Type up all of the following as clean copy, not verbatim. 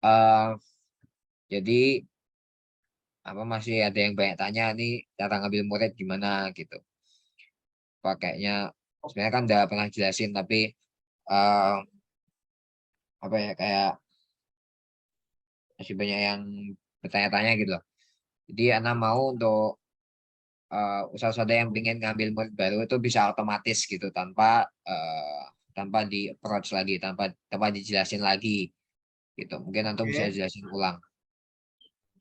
Eh, jadi apa masih ada yang banyak tanya nih cara ngambil murid gimana gitu. Pakainya sebenarnya kan udah pernah jelasin tapi eh, apa ya kayak masih banyak yang bertanya-tanya gitu loh. Jadi anak mau untuk usaha-usaha yang ingin ngambil murid baru itu bisa otomatis gitu tanpa di approach lagi, tanpa dijelasin lagi gitu. Mungkin nanti bisa Oke, jelasin ulang.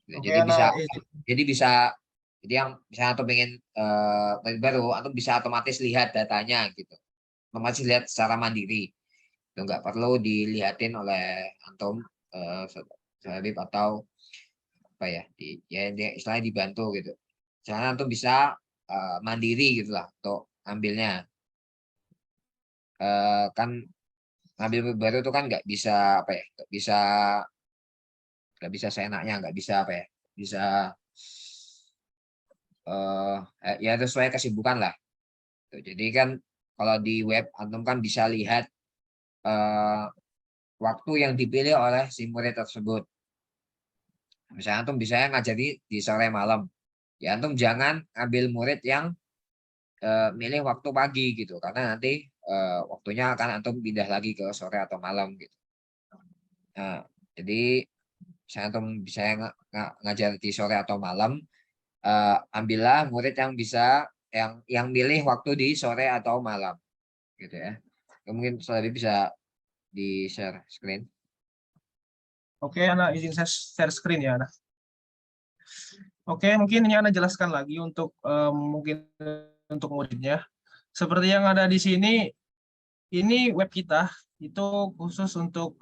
Gitu. oke Jadi bisa anak jadi bisa jadi yang misalnya antum pengen murid baru, antum bisa otomatis lihat datanya gitu. Otomatis lihat secara mandiri. Itu nggak perlu dilihatin oleh antum Habib atau apa ya istilahnya dibantu gitu. Misalnya antum bisa mandiri gitu lah untuk ambilnya. Kan ngambil baru itu kan nggak bisa apa ya nggak bisa seenaknya nggak bisa apa ya bisa ya sesuai kesibukan lah. Tuh, jadi kan kalau di web antum kan bisa lihat eh, waktu yang dipilih oleh si murid tersebut. Misalnya antum bisa ngajari di sore malam, ya antum jangan ambil murid yang milih waktu pagi gitu karena nanti waktunya akan antum pindah lagi ke sore atau malam gitu. Nah, jadi saya antum bisa ngajar di sore atau malam, ambillah murid yang bisa yang milih waktu di sore atau malam gitu ya. Mungkin lebih bisa di share screen. oke anak izin saya share screen ya anak. Oke, mungkin ini anak jelaskan lagi untuk mungkin untuk muridnya. Seperti yang ada di sini, ini web kita itu khusus untuk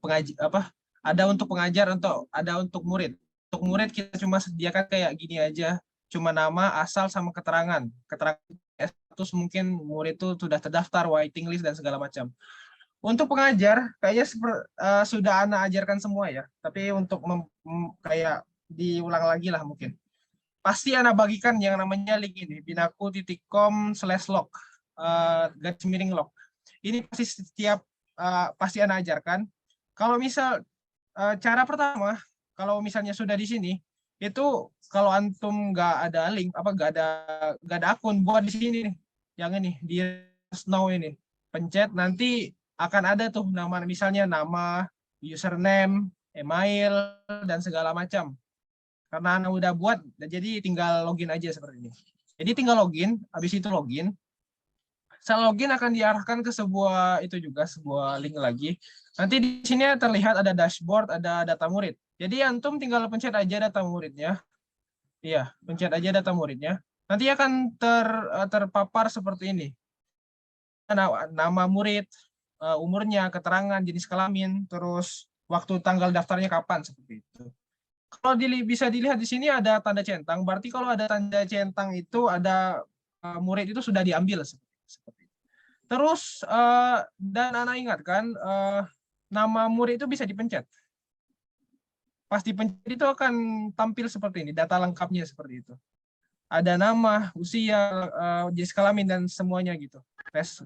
pengaji apa? Ada untuk pengajar untuk ada untuk murid. Untuk murid kita cuma sediakan kayak gini aja, cuma nama, asal sama keterangan. Keterangan status mungkin murid itu sudah terdaftar, waiting list dan segala macam. Untuk pengajar kayaknya sudah anak ajarkan semua ya. Tapi untuk kayak diulang lagi lah mungkin. Pasti anak bagikan yang namanya link ini binaku.com/log garis miring log. Ini pasti setiap pasti anak ajarkan. Kalau misal cara pertama, kalau misalnya sudah di sini, itu kalau antum nggak ada link apa nggak ada akun buat di sini nih, yang ini di now ini, pencet nanti akan ada tuh nama misalnya nama, username, email dan segala macam. Karena Anda udah buat, jadi tinggal login aja seperti ini. Jadi tinggal login, habis itu login. Setelah login akan diarahkan ke sebuah itu juga sebuah link lagi. Nanti di sini terlihat ada dashboard, ada data murid. Jadi antum tinggal pencet aja data muridnya. Iya, pencet aja data muridnya. Nanti akan terpapar seperti ini. Nama murid, umurnya, keterangan, jenis kelamin, terus waktu tanggal daftarnya kapan seperti itu. Kalau bisa dilihat di sini ada tanda centang, berarti kalau ada tanda centang itu ada murid itu sudah diambil seperti itu. Terus dan anak ingatkan nama murid itu bisa dipencet. Pas dipencet itu akan tampil seperti ini, data lengkapnya seperti itu. Ada nama, usia, jenis kelamin dan semuanya gitu.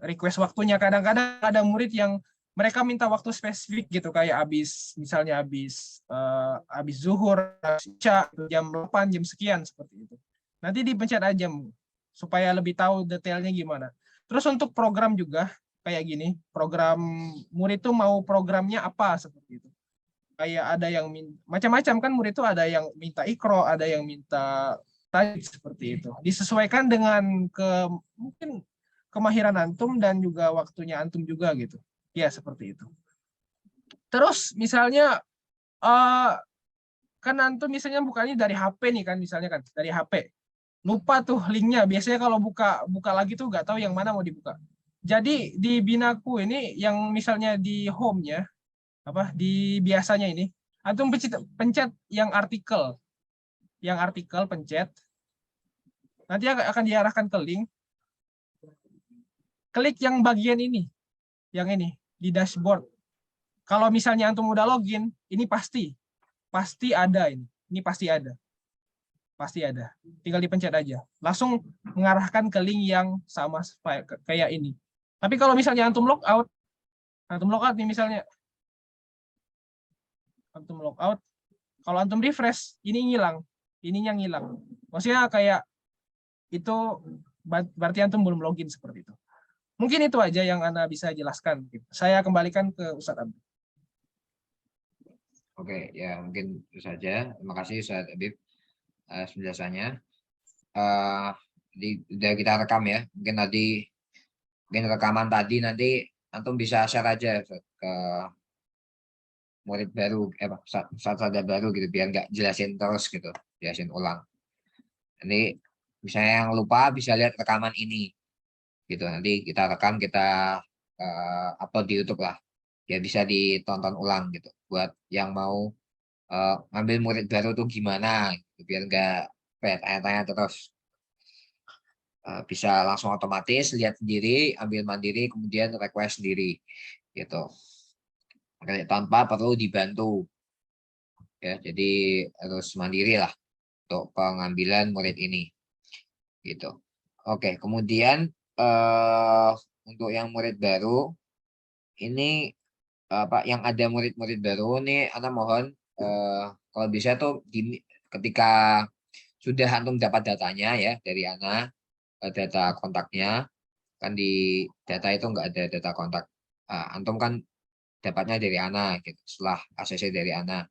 Request waktunya kadang-kadang ada murid yang mereka minta waktu spesifik gitu kayak misalnya habis zuhur, isya, jam 8, jam sekian seperti itu. Nanti dipencet aja supaya lebih tahu detailnya gimana. Terus untuk program juga kayak gini, program murid itu mau programnya apa seperti itu. Kayak ada yang macam-macam kan murid itu ada yang minta ikro, ada yang minta tajwid seperti itu. Disesuaikan dengan mungkin kemahiran antum dan juga waktunya antum juga gitu. Ya seperti itu. Terus misalnya uh, kan antum misalnya bukanya dari HP nih kan misalnya kan dari HP. Lupa tuh linknya. Biasanya kalau buka buka lagi tuh nggak tahu yang mana mau dibuka. Jadi di Binaku ini yang misalnya di home-nya apa di biasanya ini antum pencet yang artikel pencet nanti akan diarahkan ke link, klik yang bagian ini, yang ini di dashboard. Kalau misalnya antum udah login, ini pasti ada ini pasti ada. Tinggal dipencet aja, langsung mengarahkan ke link yang sama kayak ini. Tapi kalau misalnya antum logout nih misalnya, antum logout, kalau antum refresh, ini hilang, ininya ngilang. Maksudnya kayak itu berarti antum belum login seperti itu. Mungkin itu aja yang Anda bisa jelaskan. Saya kembalikan ke Ustadz Abdul. Oke, ya mungkin itu saja. Terima kasih Ustadz Habib penjelasannya. Udah kita rekam ya. Mungkin rekaman tadi nanti antum bisa share aja ke murid baru, saat ada baru gitu, biar nggak jelasin terus gitu, jelasin ulang. Nanti misalnya yang lupa bisa lihat rekaman ini gitu. Nanti kita rekam, kita upload di YouTube lah, ya bisa ditonton ulang gitu. Buat yang mau ngambil murid baru tuh gimana, gitu, biar nggak tanya-tanya terus. Bisa langsung otomatis lihat sendiri, ambil mandiri, kemudian request sendiri gitu. Tanpa perlu dibantu ya. Jadi harus mandiri lah untuk pengambilan murid ini gitu. Oke, kemudian untuk yang murid baru ini yang ada murid-murid baru nih, Ana mohon kalau bisa tuh ketika sudah antum dapat datanya ya dari Ana, data kontaknya, kan di data itu nggak ada data kontak. Antum kan dapatnya dari Ana gitu, setelah ACC dari Ana.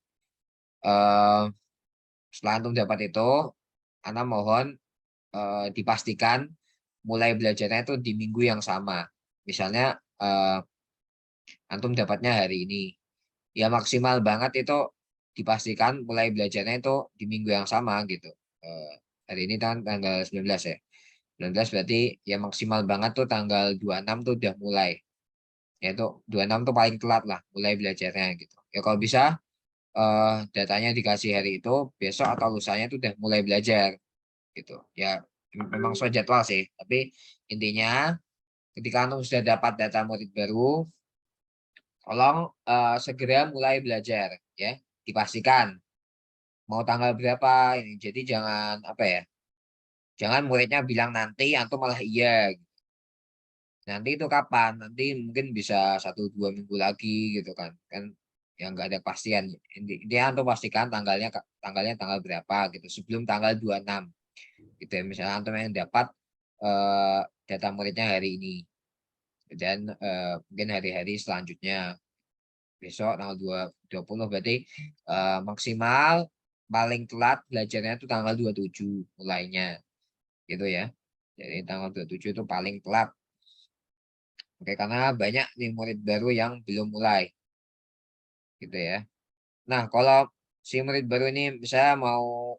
Setelah antum dapat itu, Ana mohon dipastikan mulai belajarnya itu di minggu yang sama. Misalnya antum dapatnya hari ini, ya maksimal banget itu dipastikan mulai belajarnya itu di minggu yang sama gitu. Hari ini kan tanggal 19 ya. 19 berarti ya maksimal banget tuh tanggal 26 tuh udah mulai. Yaitu 26 tuh paling telat lah mulai belajarnya gitu. Ya kalau bisa datanya dikasih hari itu, besok atau lusanya tuh udah mulai belajar gitu. Ya memang sesuai jadwal sih, tapi intinya ketika antum sudah dapat data murid baru, tolong segera mulai belajar ya, dipastikan mau tanggal berapa ini. Jadi jangan apa ya, jangan muridnya bilang nanti antum malah iya. Nanti itu kapan? Nanti mungkin bisa 1-2 minggu lagi gitu kan. Kan yang nggak ada kepastian. Intinya antum pastikan tanggalnya tanggal berapa gitu. Sebelum tanggal 26 gitu ya. Misalnya antum yang dapat eh, data muridnya hari ini. Dan mungkin hari-hari selanjutnya. Besok tanggal 20 berarti maksimal paling telat belajarnya itu tanggal 27 mulainya. Gitu ya. Jadi tanggal 27 itu paling telat. Oke, karena banyak nih murid baru yang belum mulai, gitu ya. Nah, kalau si murid baru ini misalnya mau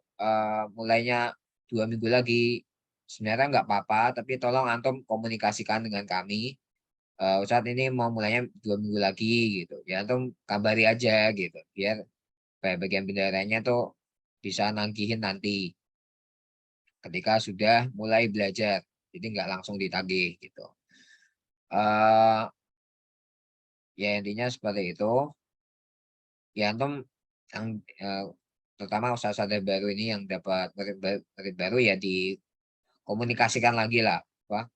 mulainya 2 minggu lagi, sebenarnya nggak apa-apa, tapi tolong antum komunikasikan dengan kami. Saat ini mau mulainya 2 minggu lagi, gitu. Ya, antum kabari aja, gitu, biar bagian bendaharanya tuh bisa nanggihin nanti ketika sudah mulai belajar. Jadi nggak langsung ditagih, gitu. eh Ya intinya seperti itu. Ya antum yang terutama usaha-usaha baru ini yang dapat murid baru ya dikomunikasikan lagi lah. Wah,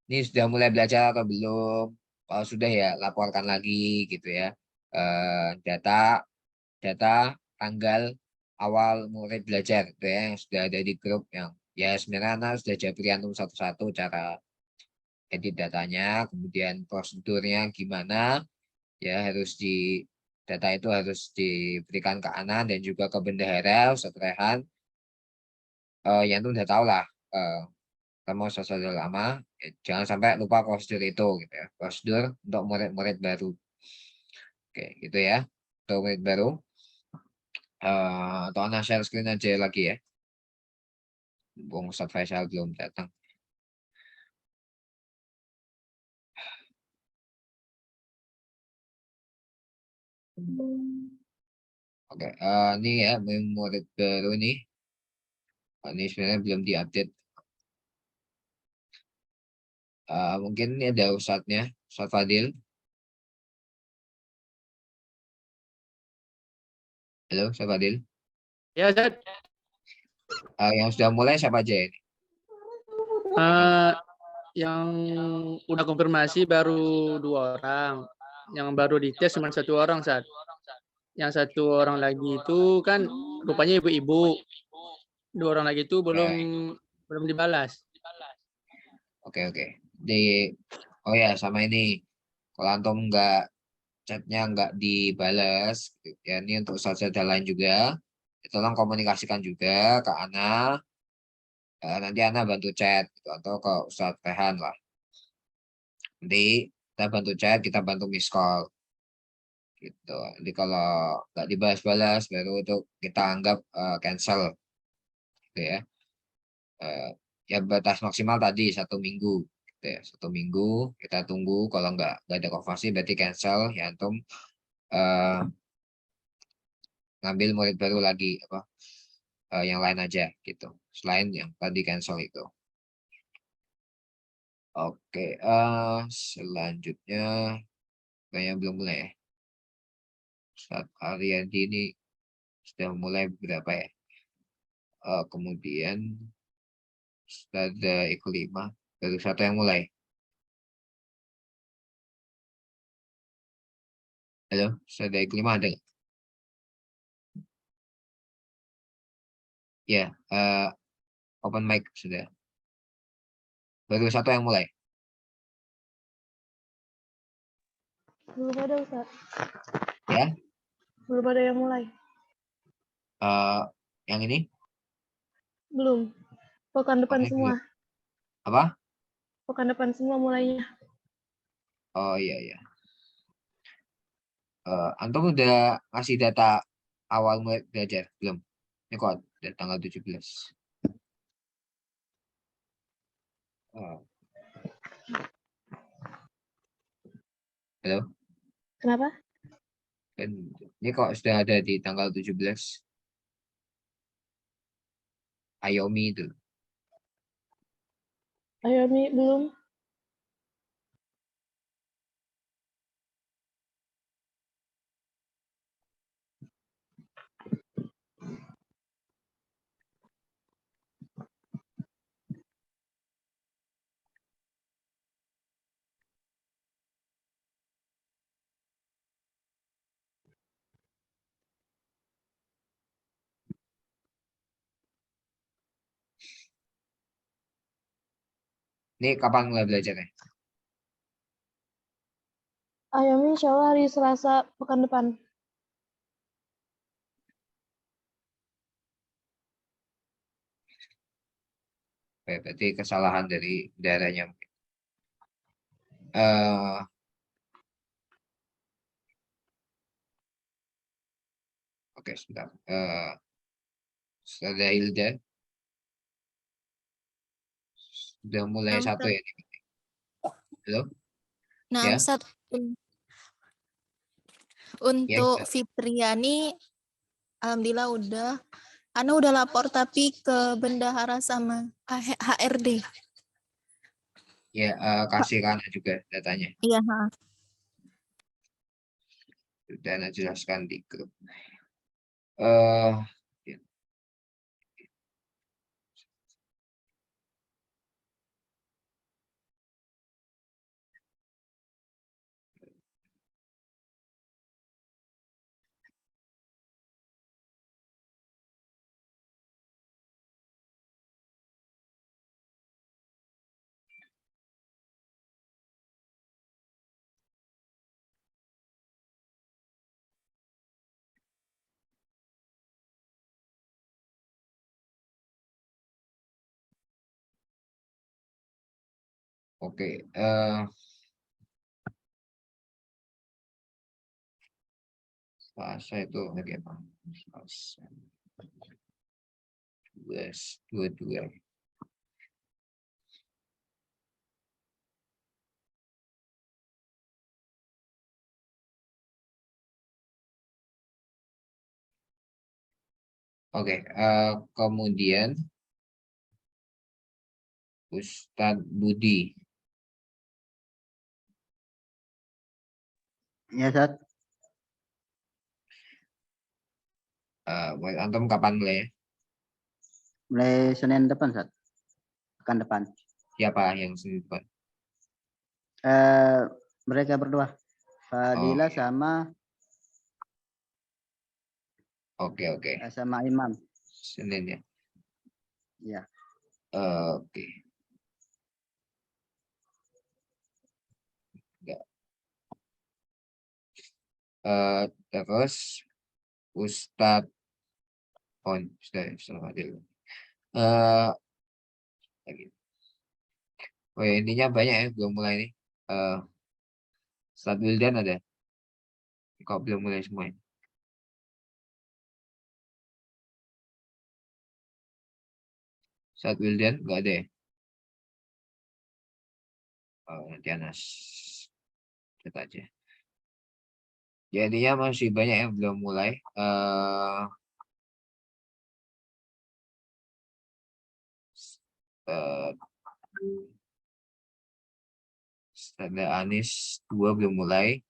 ini sudah mulai belajar atau belum? Kalau sudah ya laporkan lagi gitu ya. Data data tanggal awal murid belajar itu ya yang sudah ada di grup yang ya sebenarnya anak sudah jabri antum satu-satu cara edit datanya, kemudian prosedurnya gimana ya harus data itu harus diberikan ke Anan dan juga ke bendahara Ustadz Rehan. Yang itu udah tahu lah kamu sesuatu lama, jangan sampai lupa prosedur itu gitu ya, prosedur untuk murid-murid baru. Oke gitu ya untuk murid baru. Atau Anan share screen aja lagi ya, Bung Ustadz Faisal belum datang. Oke, ini ya murid baru nih. Ini sebenarnya belum diupdate. Mungkin ini ada Ustadznya, Ustadz Fadil. Halo, Ustadz Fadil. Ya, Zat. Yang sudah mulai siapa aja ini? Yang udah konfirmasi baru 2 orang. Yang baru dites cuma 1 orang, Zat. yang satu orang lagi itu kan rupanya ibu-ibu. 2 orang lagi itu belum dibalas. Oke. Oh ya, sama ini. Kalau antum chatnya nggak dibales, ya ini untuk ustadz lain juga. Tolong komunikasikan juga ke Ana. Nanti Ana bantu chat gitu, atau ke Ustadz Rehan lah. Nanti kita bantu chat, kita bantu miss call. Gitu. Jadi kalau nggak dibalas-balas, baru itu kita anggap cancel. Gitu ya. Ya batas maksimal tadi 1 minggu. Gitu ya. 1 minggu kita tunggu. Kalau nggak ada konfirmasi berarti cancel. Ya antum ngambil murid baru lagi apa yang lain aja gitu. Selain yang tadi cancel itu. Oke, selanjutnya kayaknya belum mulai ya. Saat Ariadi ini sudah mulai berapa ya? Kemudian ada Iklima, baru satu yang mulai. Halo, ada Iklima ada nggak? Ya, open mic sudah. Baru satu yang mulai. Belum ada, Ustaz. Ya, Belum ada yang mulai. yang ini Belum. Pekan depan oke, semua. apa? Pekan depan semua mulainya. Oh iya. Antum udah ngasih data awal mulai belajar belum? Ini kok ada tanggal 17. Halo, Kenapa? dan ini kok sudah ada di tanggal 17. Ayomi itu. Ayomi belum. Ini kapan mulai belajarnya? Ayomi insya Allah hari Selasa pekan depan. Berarti kesalahan dari darahnya. Eh oke, sebentar. Sudah Hilda. Sudah mulai Nah, satu Ustaz. ya. Halo? Nah, Ya? Ustaz, Ya, untuk Ustaz. Fitriani, alhamdulillah udah. Ana udah lapor tapi ke bendahara sama HRD. Ya, kasih Kana juga datanya. Iya, Sudah Anda jelaskan di grup. Eh ya. Oke, Selasa itu lagi apa? Selasa 22. Oke, kemudian Ustadz Budi. Ya, Ustaz. Buat antum kapan mulai ya? Mulai Senin depan, Ustaz. Pekan depan. Siapa yang Senin depan? Mereka berdua. Fadila Oh, iya. sama Oke. Sama imam. Senin ya. Ya. Oke. Enggak. Terus Ustadz Ustadz Fadil. Lagi. Oh ya, intinya banyak ya belum mulai nih. Ustadz Wildan ada. Kok belum mulai semua ya? Ustadz Wildan nggak ada ya? Nanti Anas chat aja. Jadinya masih banyak yang belum mulai. Eh, ada Anis 2 belum mulai.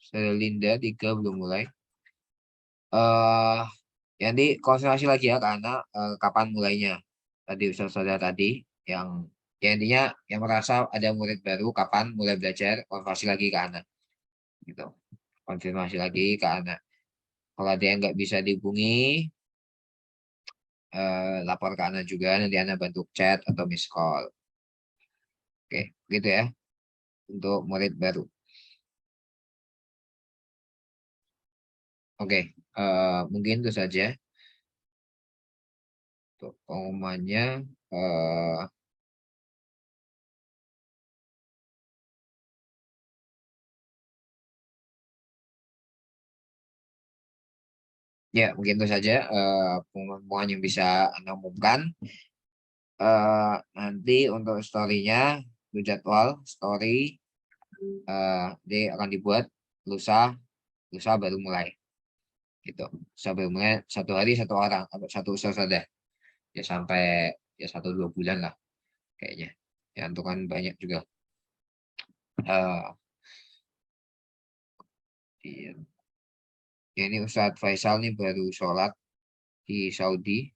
Ada Linda 3 belum mulai. Jadi konsentrasi lagi ya karena kapan mulainya. Tadi Ustaz Saudara tadi yang ya intinya yang merasa ada murid baru kapan mulai belajar konsentrasi lagi ke anak gitu. Konfirmasi lagi ke anak. Kalau ada yang nggak bisa dihubungi, lapor ke anak juga, nanti anak bantu chat atau miss call. Oke, gitu ya untuk murid baru. Oke, mungkin itu saja untuk pengumumannya. Ya, mungkin itu saja pengumuman yang bisa Anda umumkan. Nanti untuk story-nya, itu jadwal story dia akan dibuat lusa baru mulai gitu. Lusa baru mulai 1 hari 1 orang atau 1 usaha saja ya sampai ya 1-2 bulan lah kayaknya ya untuk kan banyak juga. Iya. Ya, ini Ustadz Faisal nih baru sholat di Saudi,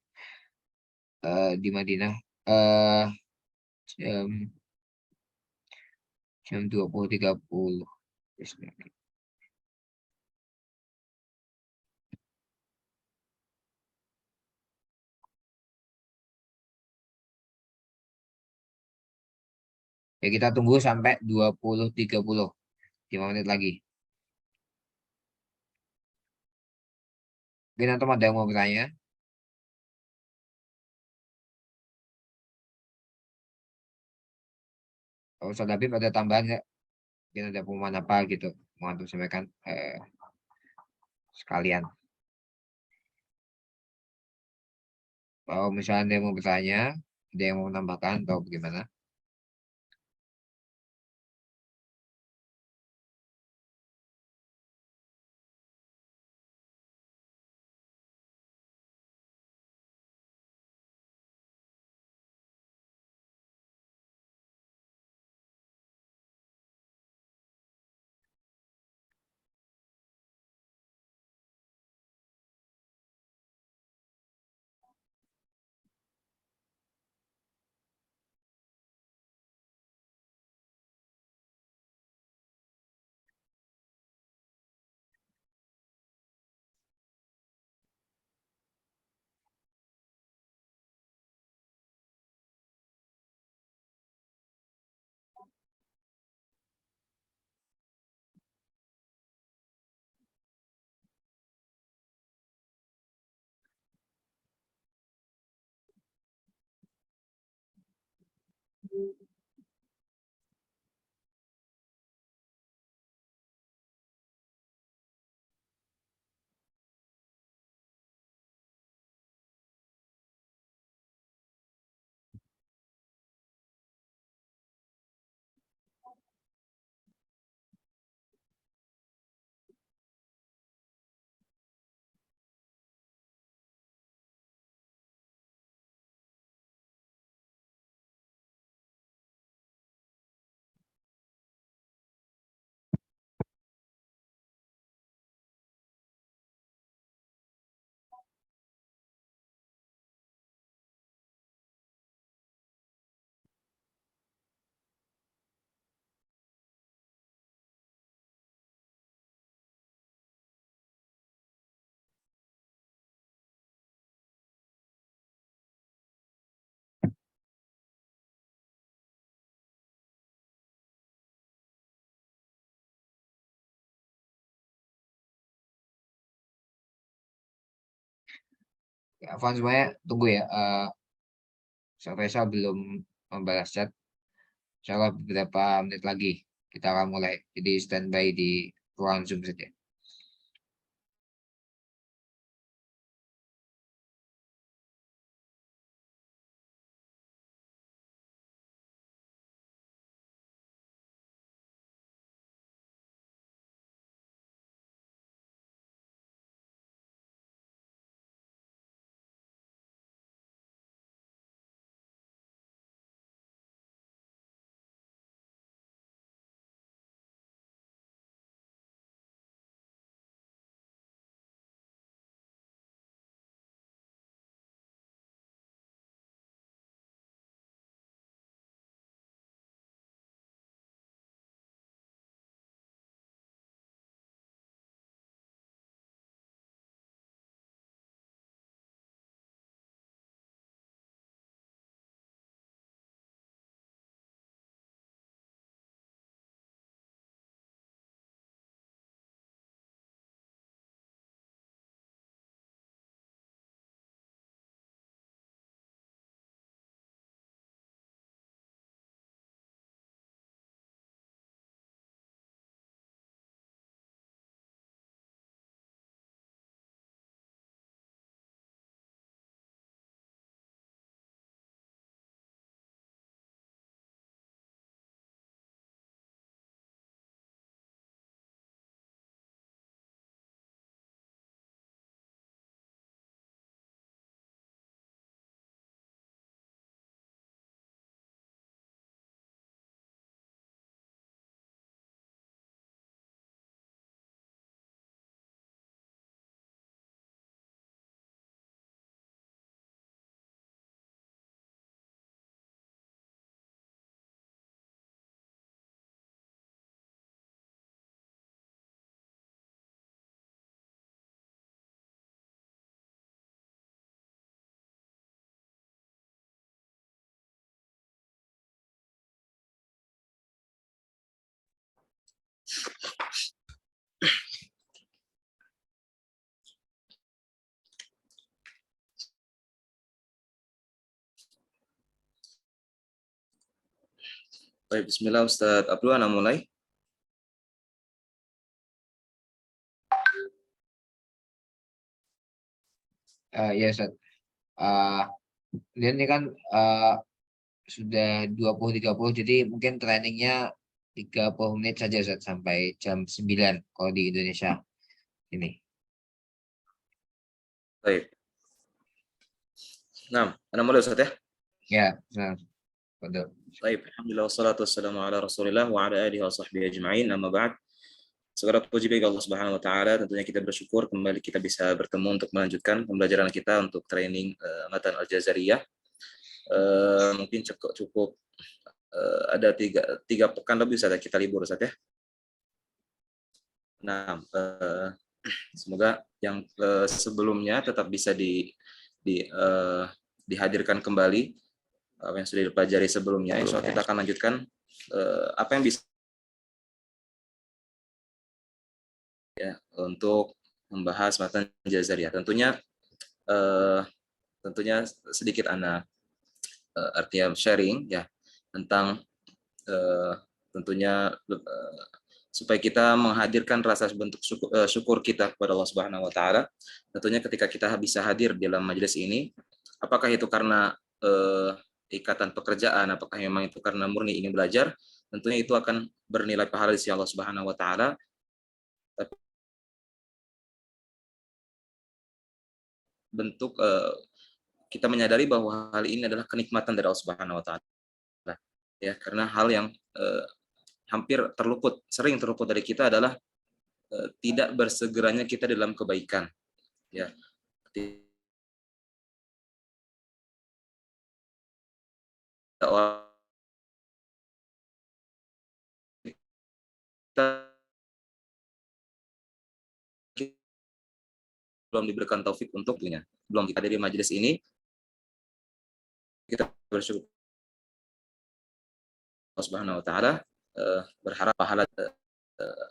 di Madinah, jam jam 20.30. Ya kita tunggu sampai 20.30, 5 menit lagi. Mungkin nanti ada yang mau bertanya. Kalau Ustadz Habib ada tambahan nggak? Mungkin ada pengumuman apa gitu mau antum sampaikan sekalian. Kalau misalnya ada yang mau bertanya, ada yang mau menambahkan atau bagaimana? Afwan semuanya, tunggu ya. Ustaz Faisal belum membalas chat. Insyaallah beberapa menit lagi kita akan mulai. Jadi standby di ruangan Zoom saja. Baik, bismillah Ustaz Abdul, Ana mulai. Ya Ustaz. Ini kan sudah 20.30, jadi mungkin trainingnya 30 menit saja Ustaz, sampai jam 9 kalau di Indonesia ini. Baik. Nah, Ana mulai Ustaz ya. Ya, nah, betul. Baik, alhamdulillah wassalatu wassalamu ala Rasulillah wa ala alihi wa sahbihi ajma'in. Amma ba'd. Segala puji bagi Allah Subhanahu wa taala, tentunya kita bersyukur kembali kita bisa bertemu untuk melanjutkan pembelajaran kita untuk training Matan Al-Jazariyah. Mungkin cukup ada tiga pekan lebih saja kita libur Ustaz ya. Nah, semoga yang sebelumnya tetap bisa dihadirkan kembali apa yang sudah dipelajari sebelumnya. Insya Allah kita akan lanjutkan apa yang bisa ya untuk membahas Matan Jazariyah. Tentunya sedikit artinya sharing ya tentang tentunya supaya kita menghadirkan rasa bentuk syukur kita kepada Allah Subhanahu wa taala. Tentunya ketika kita bisa hadir dalam majelis ini, apakah itu karena ikatan pekerjaan, apakah memang itu karena murni ingin belajar, tentunya itu akan bernilai pahala di sisi Allah Subhanahu wa taala. Bentuk kita menyadari bahwa hal ini adalah kenikmatan dari Allah Subhanahu wa taala. Ya, karena hal yang sering terluput dari kita adalah tidak bersegeranya kita dalam kebaikan. Ya. Kita belum diberikan taufik untuknya. Belum kita dari majelis ini, kita bersyukur Allah Subhanahu wa taala, berharap pahala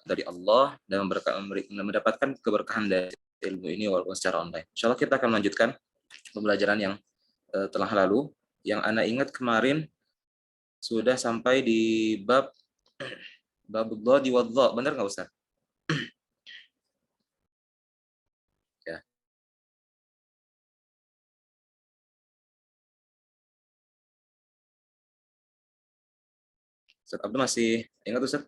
dari Allah dan mendapatkan keberkahan dari ilmu ini walaupun secara online. Insyaallah kita akan melanjutkan pembelajaran yang telah lalu. Yang Ana ingat kemarin sudah sampai di bab dhadi wa dha, benar nggak Ustaz? Ya. Ustaz Abdul masih ingat Ustaz?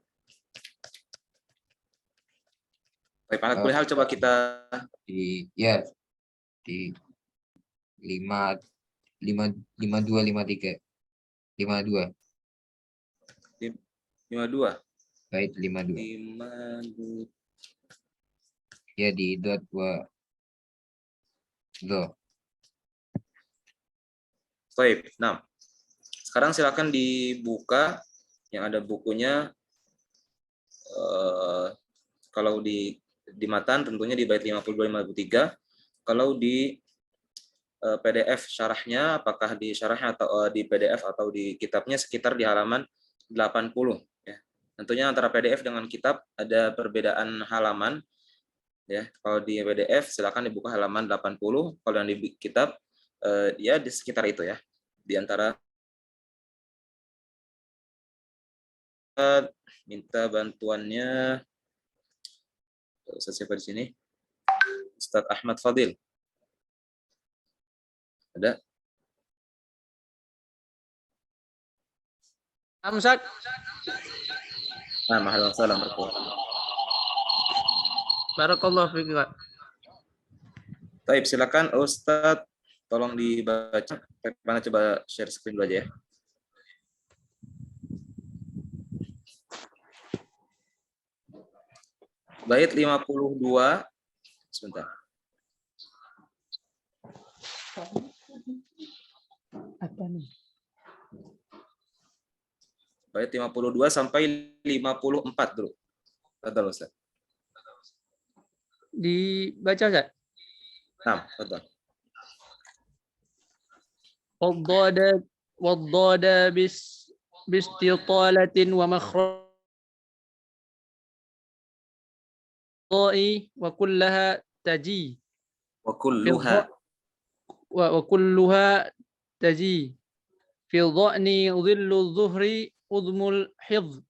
Baik, ala kulli hal coba kita di 52 53 52 52. baik 52 ya di dot wa do. Baik. Nah, sekarang silakan dibuka yang ada bukunya. Kalau di matan tentunya di bait 52-53. Kalau di PDF syarahnya, apakah di syarahnya atau di PDF atau di kitabnya sekitar di halaman 80. Ya. Tentunya antara PDF dengan kitab ada perbedaan halaman. Ya, kalau di PDF silakan dibuka halaman 80. Kalau yang di kitab ya di sekitar itu ya. Di antara minta bantuannya Ustaz siapa di sini? Ustaz Ahmad Fadil. Ada? Amsat. Nah, mahal salam. Barakallahu fiik. Baik, silakan Ustaz tolong dibaca. Mana coba share screen dulu aja ya. Bait 52. Sebentar. Apa nih? Bait 52 sampai 54 dulu. Betul, Ustaz. Dibaca Ustaz. Nah, betul. والضاد باستطالة ومخرج وكلها تجي وكلها تجي في الظأن ظل الظهر أضم الحظ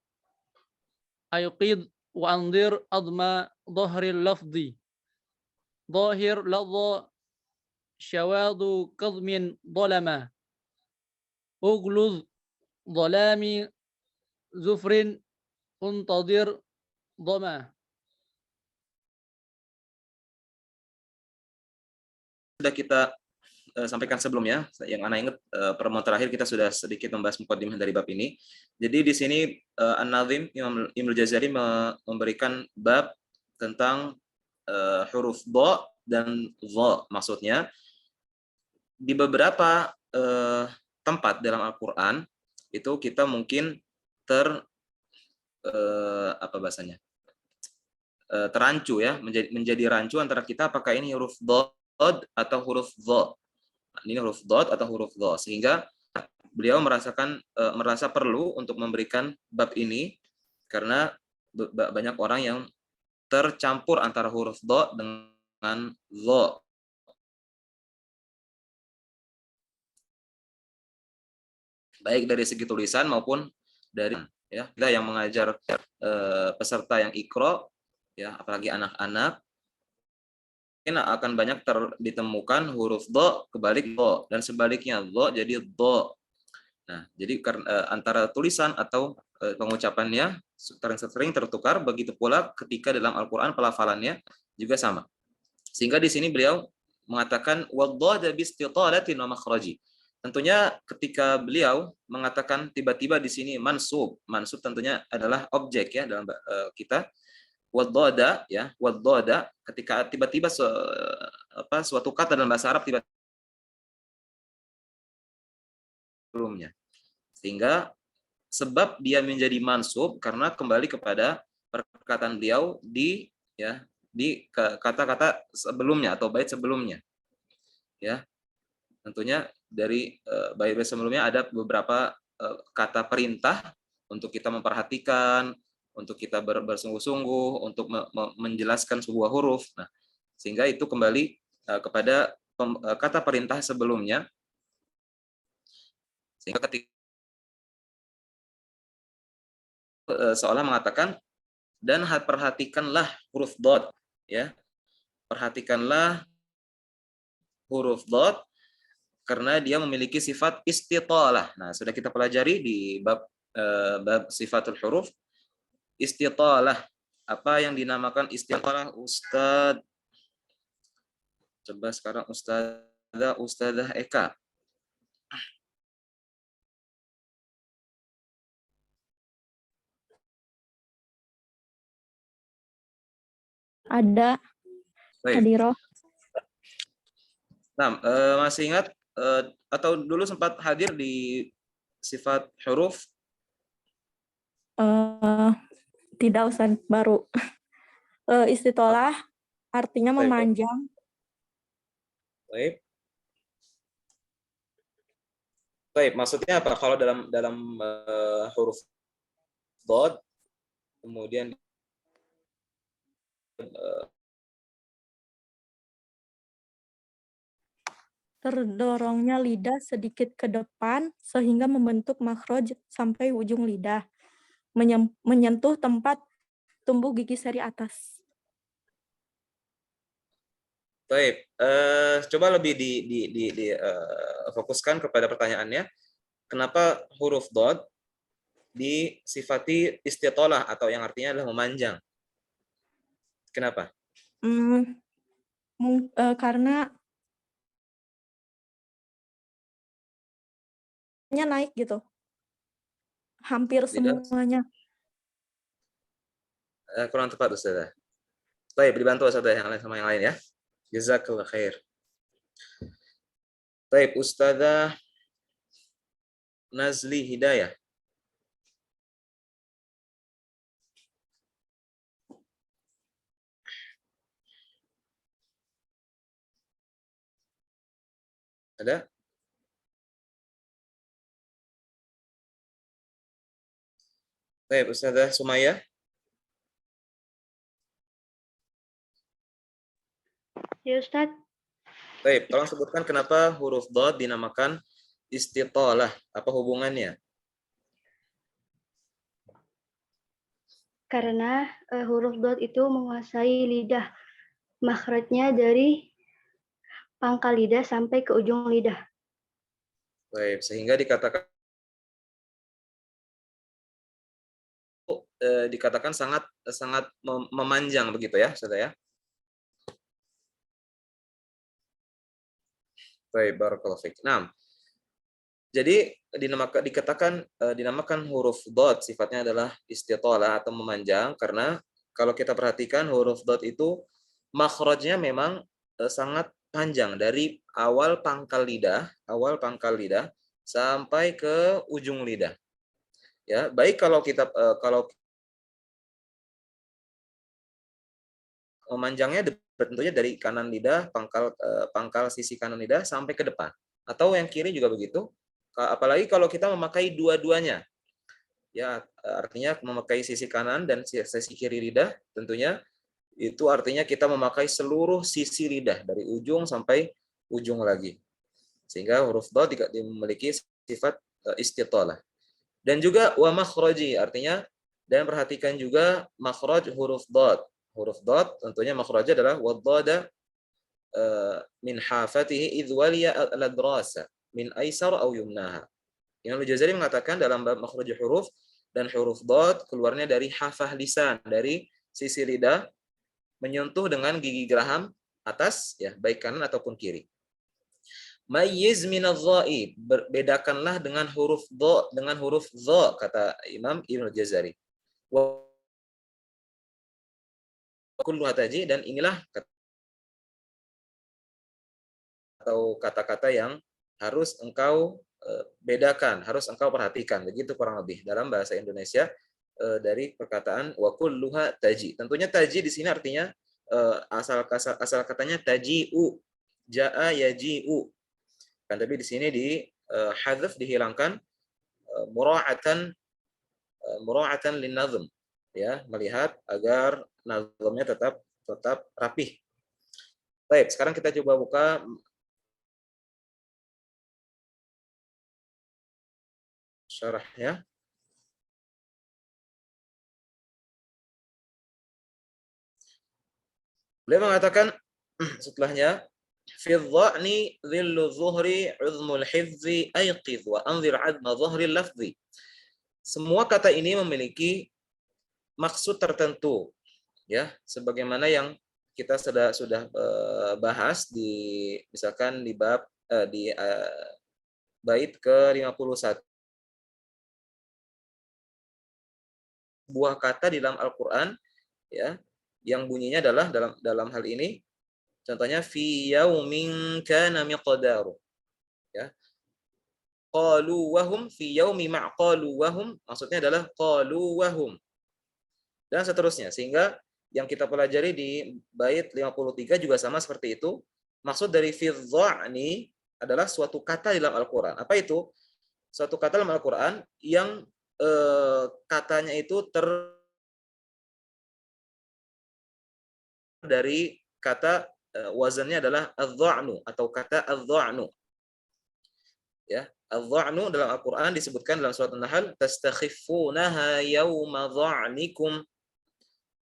أيقظ وأنظر أضم ظهر اللفظ ظاهر لظى شواظ كظم ظلمة أغلظ ظلام زفر انتظر ضمى. Sudah kita sampaikan sebelumnya, yang Ana ingat pertemuan terakhir kita sudah sedikit membahas muqaddimah dari bab ini. Jadi di sini An-Nazim Imam Ibnu Jazari memberikan bab tentang huruf dha dan dha. Maksudnya di beberapa tempat dalam Al-Qur'an itu kita mungkin terancu ya, menjadi rancu antara kita apakah ini huruf dhad atau huruf dha. Ini huruf dhad atau huruf dha, sehingga beliau merasa perlu untuk memberikan bab ini karena banyak orang yang tercampur antara huruf dha dengan dha. Baik dari segi tulisan maupun dari ya, kita yang mengajar peserta yang iqra ya, apalagi anak-anak, mungkin akan banyak ditemukan huruf dha kebalik dha dan sebaliknya dha jadi dha. Nah, jadi antara tulisan atau pengucapannya sering tertukar, begitu pula ketika dalam Al-Qur'an pelafalannya juga sama. Sehingga di sini beliau mengatakan wadda bistitalatin wa makhraji. Tentunya ketika beliau mengatakan tiba-tiba di sini mansub tentunya adalah objek ya dalam kita. Wadda ya, wadda ketika tiba-tiba suatu kata dalam bahasa Arab tiba-tiba sebelumnya. Sehingga sebab dia menjadi mansub karena kembali kepada perkataan beliau di kata-kata sebelumnya atau bait sebelumnya. Ya. Tentunya dari bait sebelumnya ada beberapa kata perintah untuk kita memperhatikan, untuk kita bersungguh-sungguh untuk menjelaskan sebuah huruf. Nah, sehingga itu kembali kepada kata perintah sebelumnya, sehingga ketika seolah mengatakan dan perhatikanlah huruf dot, ya, perhatikanlah huruf dot karena dia memiliki sifat istitalah. Nah, sudah kita pelajari di bab sifatul huruf. Istitalah, apa yang dinamakan istitalah, Ustadz? Coba sekarang Ustadzah Eka. Ada Baik. Hadiroh. Nah, masih ingat atau dulu sempat hadir di sifat huruf? Tidak usah baru. Istitolah artinya Baik. memanjang. Baik. Baik, maksudnya apa? Kalau dalam huruf dot, kemudian Terdorongnya lidah sedikit ke depan sehingga membentuk makhraj sampai ujung lidah, menyentuh tempat tumbuh gigi seri atas. baik, coba lebih fokuskan kepada pertanyaannya. Kenapa huruf dot disifati istitolah atau yang artinya adalah memanjang? Kenapa? Karena naik gitu. Hampir Tidak? semuanya. Kurang tepat, Ustazah. Baik, dibantu Ustazah yang lain sama yang lain ya. Jazakallah khair. Baik, Ustazah Nazli Hidayah. Ada? Baik, Ustazah Sumaya. Ya Ustaz. Baik, tolong sebutkan kenapa huruf dot dinamakan istitalah. Apa hubungannya? Karena huruf dot itu menguasai lidah. Makhrajnya dari pangkal lidah sampai ke ujung lidah. Baik, sehingga dikatakan sangat memanjang begitu ya, Ustazah ya. Baik, barakallahu fiik. Nah, jadi dinamakan huruf dot sifatnya adalah istitalah atau memanjang karena kalau kita perhatikan huruf dot itu makhrajnya memang sangat panjang dari awal pangkal lidah sampai ke ujung lidah. Ya, baik kalau kita kalau memanjangnya tentunya dari kanan lidah, pangkal sisi kanan lidah sampai ke depan. Atau yang kiri juga begitu. Apalagi kalau kita memakai dua-duanya. Ya, artinya memakai sisi kanan dan sisi kiri lidah, tentunya itu artinya kita memakai seluruh sisi lidah dari ujung sampai ujung lagi. Sehingga huruf dot memiliki sifat istitalah. Dan juga wa makhraji, artinya dan perhatikan juga makhraj huruf dot. Huruf dot tentunya makhrajnya adalah wadada min hafatihi idh waliya al-adrasa min aisar au yumnaha. Imam Al-Jazari mengatakan dalam bab makhraj huruf dan huruf dot keluarnya dari hafah lisan, dari sisi lidah menyentuh dengan gigi geraham atas ya, baik kanan ataupun kiri. Mayyiz minadh-dha'i, bedakanlah dengan huruf dha kata Imam Ibnu Al-Jazari. Wa kullu hataji, dan inilah atau kata-kata yang harus engkau bedakan, harus engkau perhatikan, begitu kurang lebih dalam bahasa Indonesia dari perkataan wa kulluha taji. Tentunya taji di sini artinya asal katanya taji'u, jaa yaji'u. Kan tapi di sini di hadzaf dihilangkan mura'atan linnazm, ya, melihat agar nazmnya tetap rapih. Baik, sekarang kita coba buka syarahnya. Beliau mengatakan setelahnya, fi dha'ni dhillu dhuhri uzmul hifzi ayqidh wa anzir adma dhahri lafzi. Semua kata ini memiliki maksud tertentu, ya, sebagaimana yang kita sudah bahas di misalkan di bab di bait ke-51. Sebuah kata di dalam Al-Qur'an, ya, yang bunyinya adalah dalam hal ini contohnya fi yaumin kana miqdaru, ya. Qalu wahum fi yaumi ma qalu wahum, maksudnya adalah qalu wahum. Dan seterusnya, sehingga yang kita pelajari di bait 53 juga sama seperti itu. Maksud dari fi dha'ni adalah suatu kata di dalam Al-Qur'an. Apa itu? Suatu kata dalam Al-Qur'an yang katanya itu dari kata wazannya adalah adh-dha'nu atau kata adh-dha'nu. Ya, adh-dha'nu dalam Al-Qur'an disebutkan dalam surat An-Nahl, tastakhifunaha yauma dha'nikum.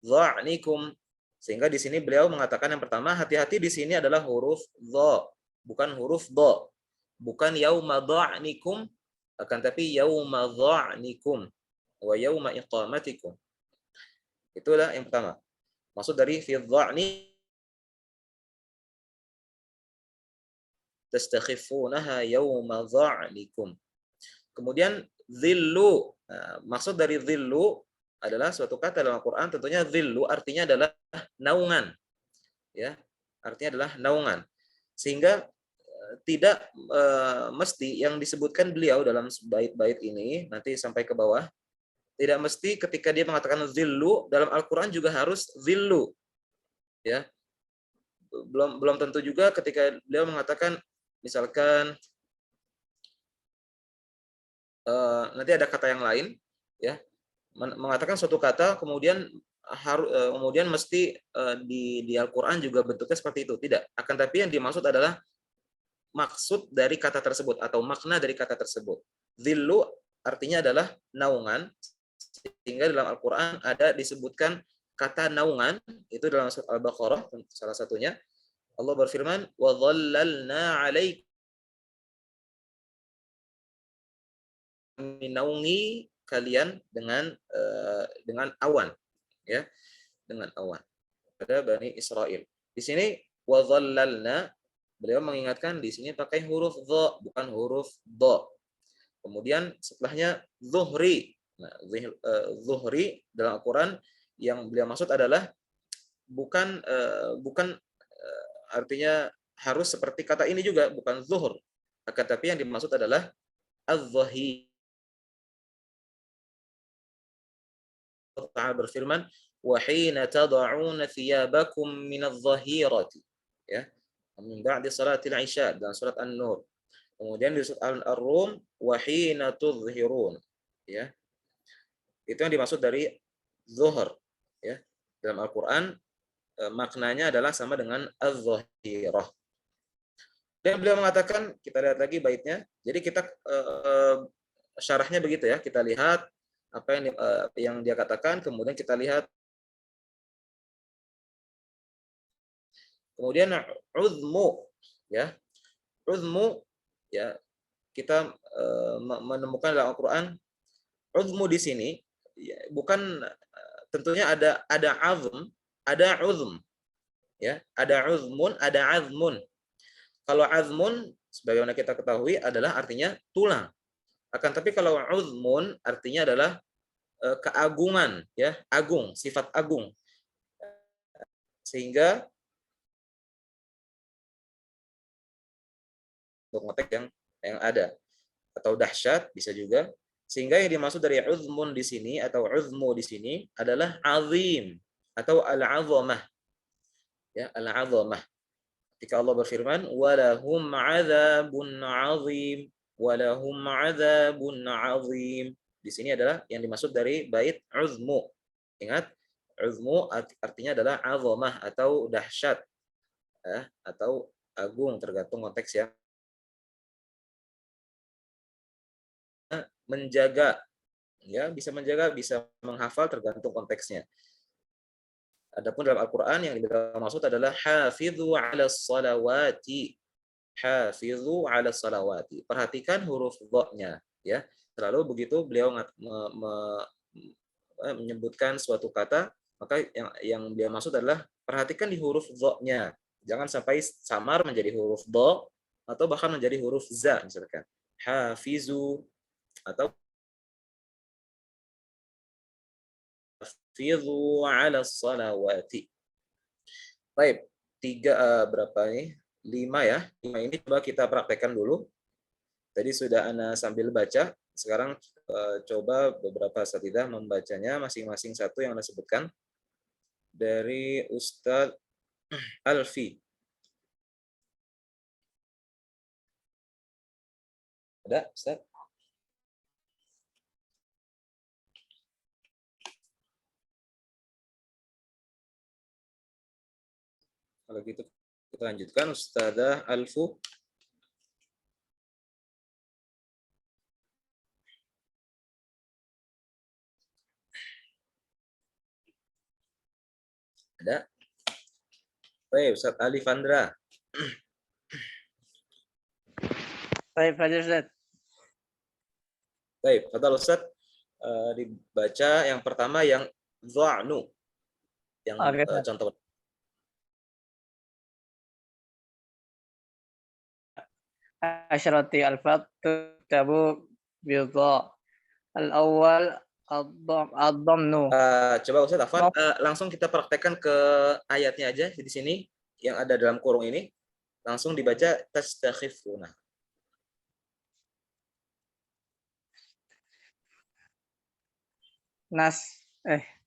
Dha'nikum. Sehingga di sini beliau mengatakan yang pertama, hati-hati di sini adalah huruf dha, bukan huruf dha. Bukan yauma dha'nikum, akan tapi yauma dha'nikum wa yauma iqamatikum. Itulah yang pertama. Maksud dari fi dha'ni tastakhifunaha yauma dha'nikum. Kemudian dhillu. Nah, maksud dari dhillu adalah suatu kata dalam Al-Qur'an, tentunya dhillu artinya adalah naungan. Ya, artinya adalah naungan. Sehingga tidak mesti yang disebutkan beliau dalam bait-bait ini nanti sampai ke bawah, tidak mesti ketika dia mengatakan dhillu dalam Al-Qur'an juga harus dhillu. Ya. Belum tentu juga ketika beliau mengatakan misalkan nanti ada kata yang lain, ya, mengatakan suatu kata kemudian kemudian mesti di Al-Qur'an juga bentuknya seperti itu. Tidak. Akan tapi yang dimaksud adalah maksud dari kata tersebut atau makna dari kata tersebut. Dhillu artinya adalah naungan, sehingga dalam Al-Qur'an ada disebutkan kata naungan, itu dalam surat Al-Baqarah salah satunya. Allah berfirman, wa dhallalna 'alaikum, menaungi kalian dengan awan, ya, dengan awan pada Bani Israel. Di sini wa dhallalna, beliau mengingatkan di sini pakai huruf dha bukan huruf dha. Kemudian setelahnya zuhri. Nah, zuhri dalam Al-Qur'an yang beliau maksud adalah bukan artinya harus seperti kata ini juga, bukan zuhur. Akan tapi yang dimaksud adalah az-zahir. Allah Ta'ala berfirman, wa hina tad'una thiyabakum minadh-dhahirati, ya, min ba'di salatil isya dalam surat An-Nur. Kemudian di surat Ar-Rum, wa hina tudhhirun, ya. Itu yang dimaksud dari zuhur, ya. Dalam Al-Qur'an maknanya adalah sama dengan az-zahirah. Dan beliau mengatakan, kita lihat lagi baitnya. Jadi kita syarahnya begitu, ya. Kita lihat apa yang dia katakan, kemudian kita lihat. Kemudian uzmu, ya. Uzmu, ya, kita menemukan dalam Al-Qur'an uzmu di sini, ya, bukan tentunya ada azm, ada uzm, ya, ada uzmun, ada azmun. Kalau azmun sebagaimana kita ketahui adalah artinya tulang. Akan tapi kalau uzmun artinya adalah keagungan, ya, agung, sifat agung. Sehingga untuk konteks yang ada, atau dahsyat bisa juga. Sehingga yang dimaksud dari uzmun di sini atau uzmu di sini adalah azim atau al-'azamah, ya, al-'azamah. Ketika Allah berfirman, walahum 'adzabun 'azim, walahum 'adzabun 'azim. Di sini adalah yang dimaksud dari bait uzmu. Ingat, uzmu artinya adalah 'azamah atau dahsyat, ya, atau agung, tergantung konteks yang menjaga. Ya, bisa menjaga, bisa menghafal tergantung konteksnya. Adapun dalam Al-Qur'an yang dimaksud adalah hafidhu 'alas salawati. Hafidhu 'alas salawati. Perhatikan huruf dha-nya, ya. Selalu begitu beliau menyebutkan suatu kata, maka yang dia maksud adalah perhatikan di huruf dha-nya. Jangan sampai samar menjadi huruf dha atau bahkan menjadi huruf za misalkan. Hafizu atau hafidhu 'alas salawati. Baik, berapa ini? 5 ya. 5 ini coba kita praktekkan dulu. Tadi sudah Ana sambil baca, sekarang coba beberapa asatidzah membacanya masing-masing satu yang Ana sebutkan. Dari Ustadz Alfi. Ada, Ustaz? Kalau gitu kita lanjutkan Ustadzah Alfu. Ada? Baik, Ustaz Alifandra. Baik, Fadil Ustaz. Baik, fadhal Ustaz. Dibaca yang pertama yang dha'nu. Yang Oke, Ustaz. contoh. Asyrati al-fat tabu bidha. Al-awwal ad-dhamnu. Coba Ustaz Afan, langsung kita praktekkan ke ayatnya aja di sini yang ada dalam kurung ini. Langsung dibaca tastakhifuna.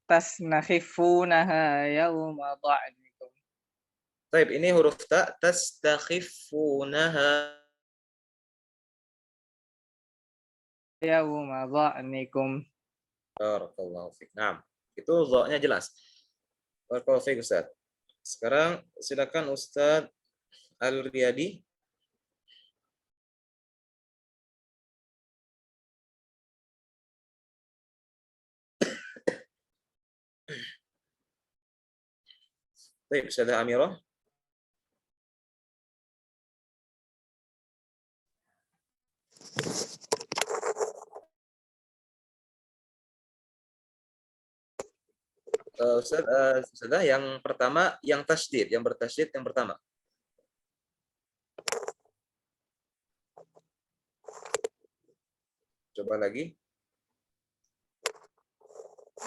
Tasnakhifunaha yawma dha'nikum. Baik, ini huruf ta, tastakhifunaha Yawma dha'nikum. Barakallahu fiik. Nah, itu dha-nya jelas. Barakallahu fiik Ustaz. Sekarang silakan Ustaz Al-Riyadi. Baik, Ustazah Amirah. Ustazah yang pertama, yang tasydid, yang bertasydid yang pertama. Coba lagi.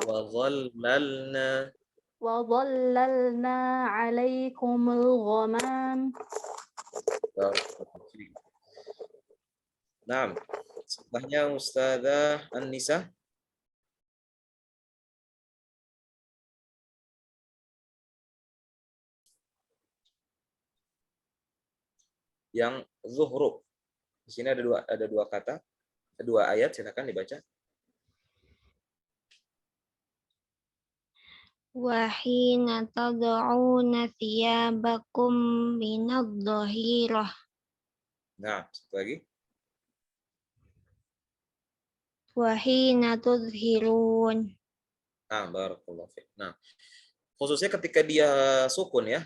Wa dhallalna وَظَلَّلْنَا عَلَيْكُمُ الْغَمَامَ. Nah, setelahnya Ustazah An-Nisa. Yang zuhru. Di sini ada dua kata, dua ayat, silakan dibaca. Wahina tad'una thiyabakum minadh-dhahirah. Nah, satu lagi. Wahina tudhhirun. Nah, barakallahu fiik. Nah, khususnya ketika dia sukun ya,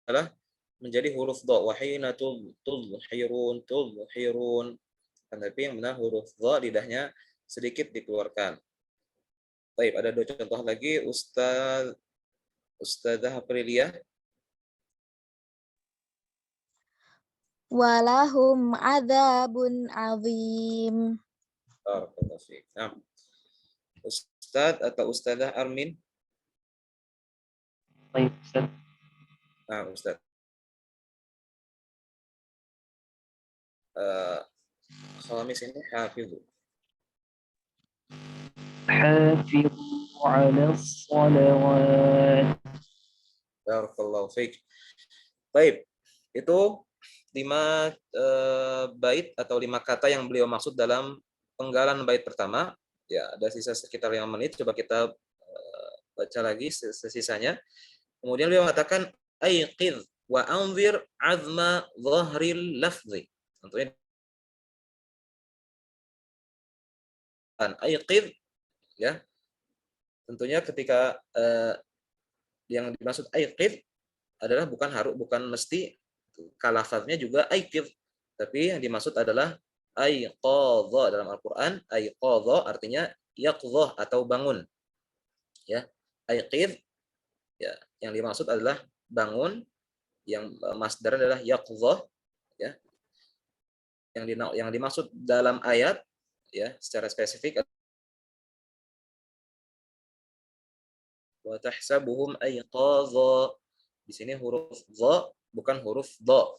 adalah menjadi huruf dha. Wahina tudhhirun. Tapi yang benar huruf dha, lidahnya sedikit dikeluarkan. Baik, ada dua contoh lagi. Ustazah Aprilia. Walahum adzabun azim. Barakallahu fiik. Nah, Ustaz atau Ustazah Armin. Baik, Ustaz. Nah, Ustaz. Khamis ini hafidhu. Hafidhu 'alas salawat. Barakallahu fiik. Baik, itu 5 bait atau 5 kata yang beliau maksud dalam penggalan bait pertama. Ya, ada sisa sekitar 5 menit. Coba kita baca lagi sisanya. Kemudian beliau mengatakan aiqidh wa anzir azma dhahril lafzi. Tentunya membangunkan. Aiqidh, ya. Tentunya ketika yang dimaksud aiqidh adalah bukan mesti kalafaznya juga aiqidh, tapi yang dimaksud adalah aiqadha dalam Al-Qur'an. Aiqadha artinya yaqdhah atau bangun. Ya. Aiqidh, ya, yang dimaksud adalah bangun, yang masdar adalah yaqdhah, ya. Yang dimaksud dalam ayat, ya, secara spesifik, wa tahsabuhum ayqadha. Di sini huruf dha bukan huruf dha.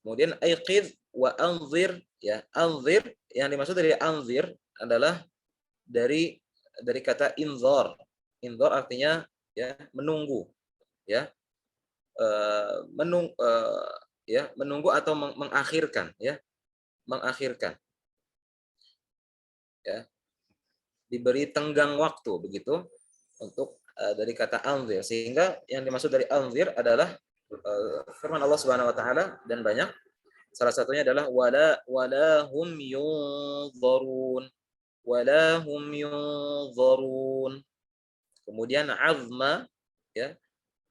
Kemudian aiqidh wa anzir, ya, anzir yang dimaksud dari anzir adalah dari kata inzar. Inzar artinya, ya, menunggu, ya. Menunggu atau mengakhirkan, ya. Mengakhirkan. Ya. Diberi tenggang waktu begitu untuk dari kata anzir, sehingga yang dimaksud dari anzir adalah firman Allah Subhanahu wa taala, dan banyak. Salah satunya adalah wala hum yunzarun. Wala hum yunzarun. Kemudian azma, ya.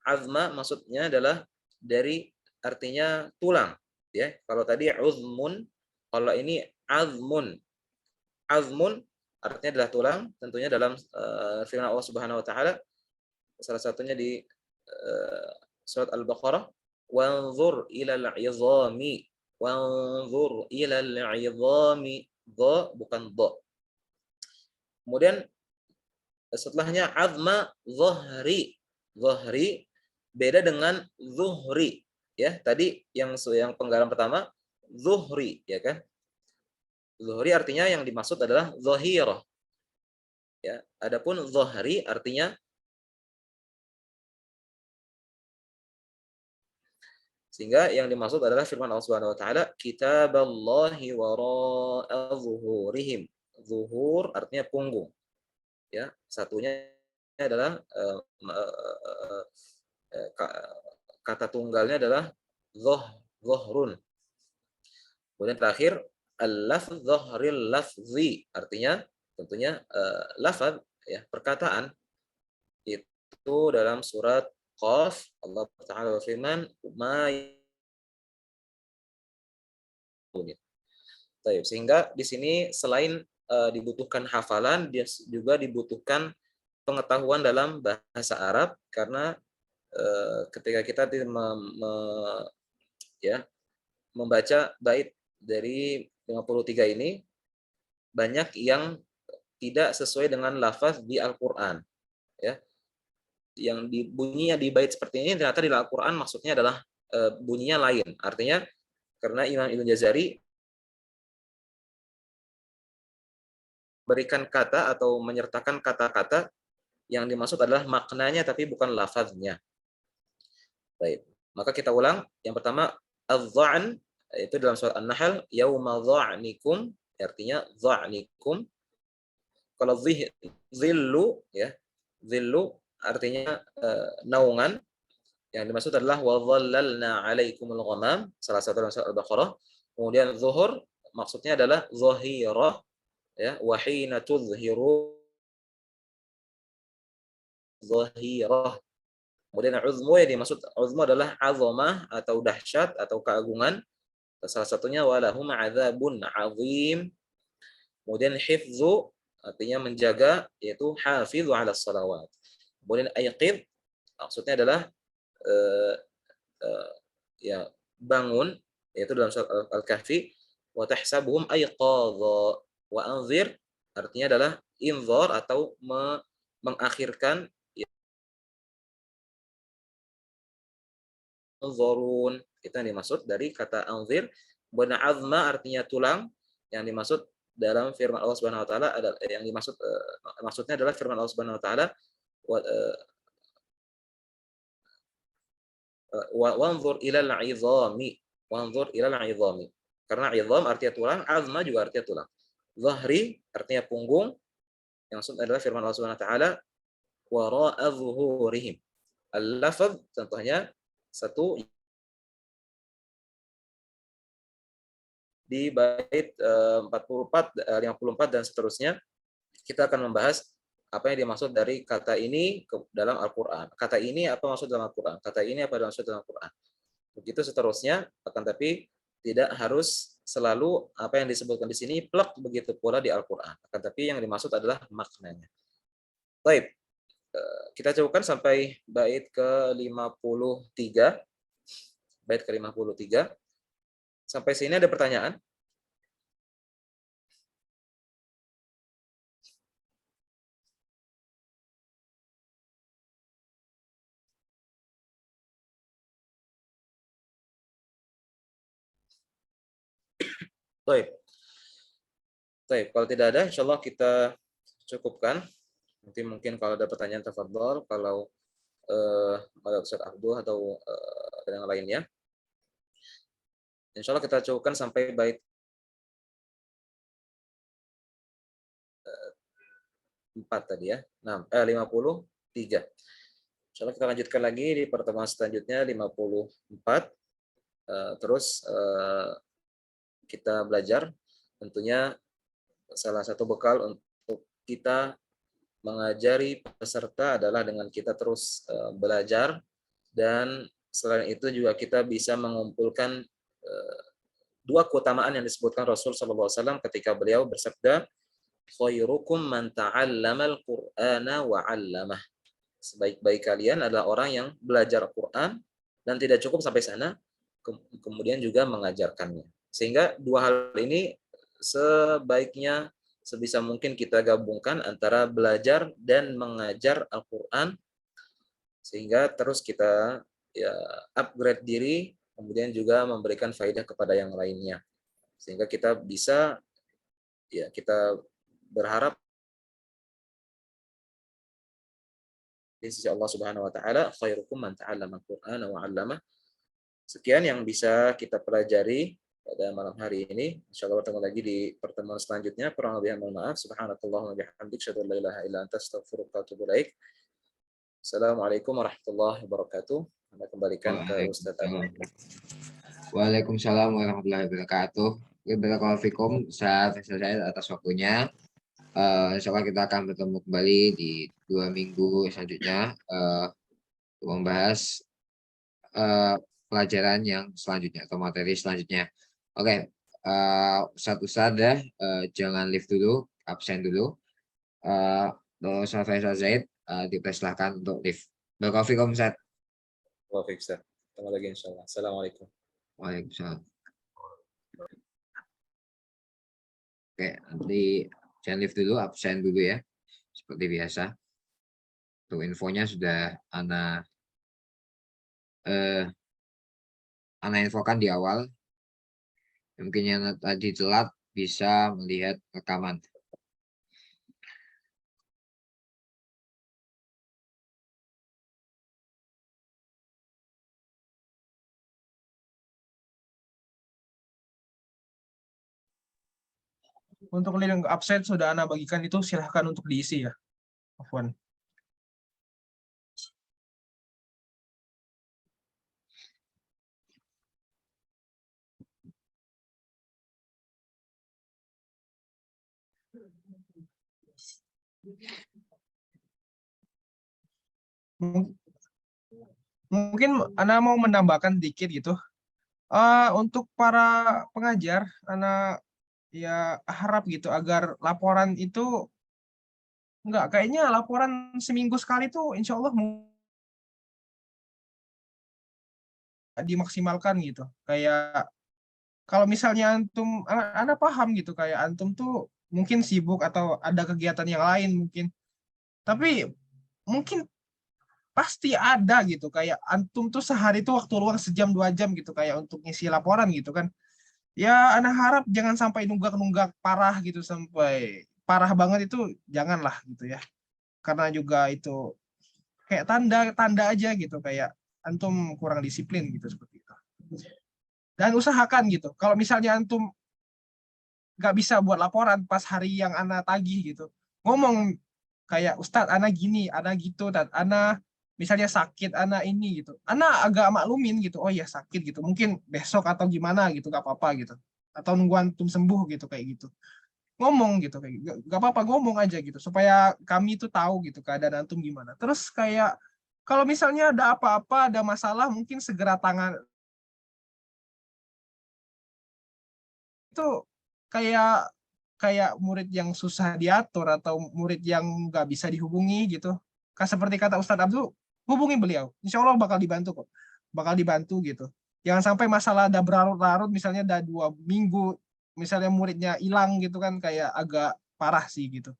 Azma maksudnya adalah dari artinya tulang, ya. Kalau tadi uzmun, kalau ini azmun. Azmun artinya adalah tulang, tentunya dalam firman Allah Subhanahu wa taala, salah satunya di surat Al-Baqarah, wanzur ilal 'izami, wanzur ilal 'izami, dha bukan dha. Kemudian setelahnya azma dhahri. Dhahri beda dengan zuhri, ya. Tadi yang penggalan pertama zuhri, ya kan? Zuhri artinya yang dimaksud adalah zahirah. Ya, adapun dhahri artinya, sehingga yang dimaksud adalah firman Allah Subhanahu wa taala, kitaballahi wara'a zuhurihim. Zuhur artinya punggung. Ya, satunya adalah kata tunggalnya adalah dhahrun. Kemudian terakhir al-lafz dhahril lafzi, artinya tentunya lafaz, ya, perkataan. Itu dalam surat Qaf, Allah Ta'ala berfirman, sehingga di sini selain dibutuhkan hafalan, dia juga dibutuhkan pengetahuan dalam bahasa Arab, karena ketika kita membaca bait dari 53 ini, banyak yang tidak sesuai dengan lafaz di Al-Qur'an, ya. Yang bunyinya di bait seperti ini ternyata di Al-Qur'an maksudnya adalah bunyinya lain. Artinya karena Imam Ibnu Jazari berikan kata atau menyertakan kata-kata yang dimaksud adalah maknanya tapi bukan lafaznya. Baik, maka kita ulang. Yang pertama, adh-dha'n, itu dalam surat An-Nahl, yauma dha'nikum, artinya dha'nikum. Kalau dhillu, ya, dhillu artinya naungan. Yang dimaksud adalah wa dhallalna 'alaikumul ghamam, salah satu dalam surat Al-Baqarah. Kemudian zuhur maksudnya adalah zahirah, ya, wa hina tudhhiru zahirah. Kemudian uzmu, yang dimaksud uzmu adalah azamah atau dahsyat atau keagungan. Salah satunya walahum adzabun azim. Kemudian hifzu artinya menjaga, yaitu hafizu 'alas salawat. Kemudian aiqidh maksudnya adalah ya, bangun, yaitu dalam surat Al-Kahfi, wa tahsabuhum ayqadha. Wa anzir artinya adalah inzar atau mengakhirkan, anzarun, itu yang dimaksud dari kata anzir. Kemudian azma artinya tulang, yang dimaksud dalam firman Allah Subhanahu wa taala adalah, yang dimaksud maksudnya adalah firman Allah Subhanahu wa taala, wanzur ilal 'izami, wanzur ilal 'izami. Karena 'izam artinya tulang, azma juga artinya tulang. Zahri artinya punggung, yang maksud adalah firman Allah Subhanahu wa taala, wara'a zuhurihim. Al-lafaz contohnya satu di bait 54, 54 dan seterusnya kita akan membahas apa yang dimaksud dari kata ini dalam Al-Qur'an. Kata ini apa maksud dalam Al-Qur'an? Kata ini apa maksud dalam Al-Qur'an? Begitu seterusnya, akan tapi tidak harus selalu apa yang disebutkan di sini plek begitu pula di Al-Qur'an. Akan tapi yang dimaksud adalah maknanya. Baik. Kita cukupkan sampai bait ke-53. Bait ke-53. Sampai sini ada pertanyaan? Baik. Baik, kalau tidak ada, insya Allah kita cukupkan. Nanti mungkin kalau ada pertanyaan tafadhol, kalau ada Ustaz Abdul atau ada yang lainnya. Insya Allah kita cukupkan sampai bait 4 tadi ya. 53. Insya Allah kita lanjutkan lagi di pertemuan selanjutnya 54. Terus kita belajar, tentunya salah satu bekal untuk kita mengajari peserta adalah dengan kita terus belajar, dan selain itu juga kita bisa mengumpulkan dua keutamaan yang disebutkan Rasul SAW ketika beliau bersabda, khairukum man ta'allamal Qur'ana wa 'allamah. Sebaik-baik kalian adalah orang yang belajar Al-Qur'an dan tidak cukup sampai sana, kemudian juga mengajarkannya. Sehingga dua hal ini sebaiknya sebisa mungkin kita gabungkan antara belajar dan mengajar Al-Qur'an, sehingga terus kita ya upgrade diri, kemudian juga memberikan faedah kepada yang lainnya. Sehingga kita bisa ya kita berharap di sisi Allah Subhanahu wa taala, khairukum man ta'allama al-Qur'ana wa 'allamah. Sekian yang bisa kita pelajari pada malam hari ini. Insyaallah bertemu lagi di pertemuan selanjutnya. Kurang lebih mohon maaf. Subhanakallahumma wa bihamdik, asyhadu an la ilaha illa anta, astaghfiruka wa atubu ilaik. Assalamualaikum warahmatullahi wabarakatuh. Anda kembalikan ke Ustaz Abdul. Waalaikumsalam warahmatullahi wabarakatuh. Barakallahu fikum Ustaz Faisal Said atas waktunya. Insyaallah kita akan bertemu kembali di 2 minggu selanjutnya untuk membahas pelajaran yang selanjutnya atau materi selanjutnya. Oke, Ustaz ya, jangan live dulu, absen dulu. Ustaz Faisal Zaid dipersilahkan untuk live. Barakallahu fikum Ustaz. Waalaikumsalam Ustaz. Ketemu lagi insyaallah. Assalamualaikum. Waalaikumsalam. Oke, nanti jangan live dulu, absen dulu ya. Seperti biasa. Untuk infonya sudah Ana infokan di awal. Mungkin yang tadi telat bisa melihat rekaman. Untuk link absen sudah Ana bagikan itu, silahkan untuk diisi ya. Afwan. Mungkin Ana mau menambahkan dikit gitu. Untuk para pengajar, Ana ya harap gitu agar laporan itu kayaknya laporan seminggu sekali tuh insya Allah dimaksimalkan gitu. Kayak kalau misalnya antum, Ana paham gitu, kayak antum tuh mungkin sibuk atau ada kegiatan yang lain mungkin. Tapi mungkin pasti ada gitu, kayak antum tuh sehari tuh waktu luang sejam 2 jam gitu kayak untuk ngisi laporan gitu kan. Ya Ana harap jangan sampai nunggak-nunggak parah gitu, sampai parah banget itu janganlah gitu ya. Karena juga itu kayak tanda aja gitu, kayak antum kurang disiplin gitu, seperti itu. Dan usahakan gitu, kalau misalnya antum nggak bisa buat laporan pas hari yang Ana tagih gitu, ngomong kayak Ustadz Ana gini, Ana gitu, dan Ana misalnya sakit, Ana ini gitu, Ana agak maklumin gitu, oh ya sakit gitu, mungkin besok atau gimana gitu, nggak apa-apa gitu. atau nunggu antum sembuh gitu kayak gitu. Ngomong gitu kayak gak apa-apa, ngomong aja gitu supaya kami itu tahu gitu keadaan antum gimana. Terus kayak kalau misalnya ada apa-apa, ada masalah, mungkin segera tangan itu kayak kayak murid yang susah diatur atau murid yang nggak bisa dihubungi gitu. Seperti kata Ustadz Abdul, hubungi beliau. Insya Allah bakal dibantu kok. Bakal dibantu gitu. Jangan sampai masalah ada berlarut-larut, misalnya ada 2 minggu, misalnya muridnya hilang gitu kan, kayak agak parah sih gitu.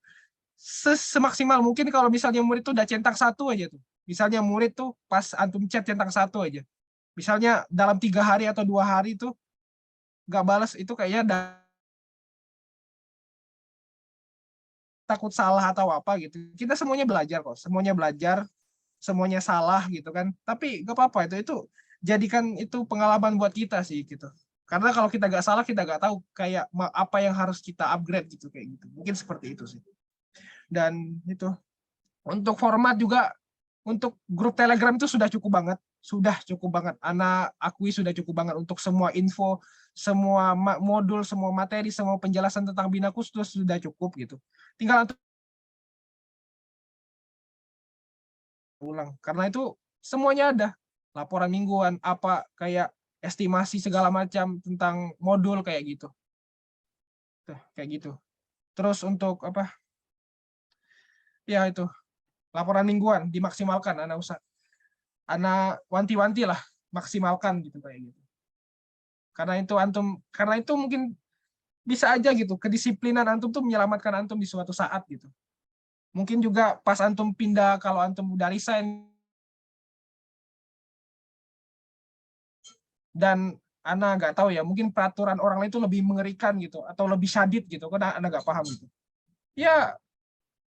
Semaksimal mungkin kalau misalnya murid tuh udah centang 1 aja tuh. Misalnya murid tuh pas antum chat centang 1 aja. Misalnya dalam 3 hari atau 2 hari tuh nggak balas, itu kayaknya takut salah atau apa gitu. Kita semuanya belajar kok, semuanya salah gitu kan. Tapi nggak apa-apa, itu jadikan itu pengalaman buat kita sih gitu. Karena kalau kita nggak salah, kita nggak tahu kayak apa yang harus kita upgrade gitu kayak gitu. Mungkin seperti itu sih. Dan itu untuk format juga, untuk grup Telegram itu sudah cukup banget. Anak akui sudah cukup banget untuk semua info, semua modul, semua materi, semua penjelasan tentang Binakus sudah cukup gitu. Tinggal ulang, karena itu semuanya ada, laporan mingguan, apa kayak estimasi segala macam tentang modul kayak gitu. Tuh, kayak gitu. Terus untuk apa? Ya itu, laporan mingguan dimaksimalkan, anak wanti-wanti lah, maksimalkan gitu kayak gitu. Karena itu mungkin bisa aja gitu, kedisiplinan antum tuh menyelamatkan antum di suatu saat gitu. Mungkin juga pas antum pindah, kalau antum udah resign dan Ana nggak tahu ya, mungkin peraturan orang lain itu lebih mengerikan gitu atau lebih syadid gitu, karena Ana nggak paham gitu. Ya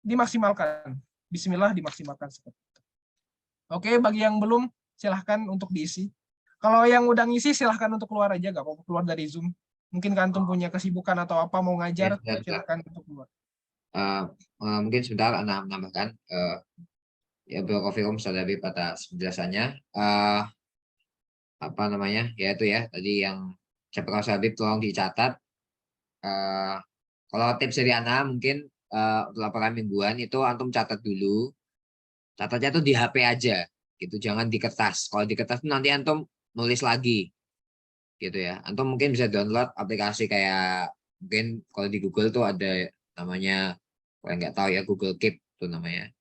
dimaksimalkan, Bismillah dimaksimalkan seperti itu. Oke, bagi yang belum silahkan untuk diisi. Kalau yang udah ngisi silahkan untuk keluar aja, nggak apa-apa, keluar dari Zoom. Mungkin kantum punya kesibukan atau apa mau ngajar, silahkan untuk keluar. Mungkin sebentar Ana menambahkan, ya Bro Ustaz Habib atas penjelasannya. Apa namanya, ya itu ya tadi yang Bro Habib tolong dicatat. Kalau tips dari Ana mungkin untuk laporan mingguan itu antum catat dulu, catatnya tuh di HP aja gitu, jangan di kertas. Kalau di kertas nanti antum nulis lagi gitu ya. Antum mungkin bisa download aplikasi kayak, mungkin kalau di Google tuh ada namanya, kalau nggak tahu ya, Google Keep tuh namanya.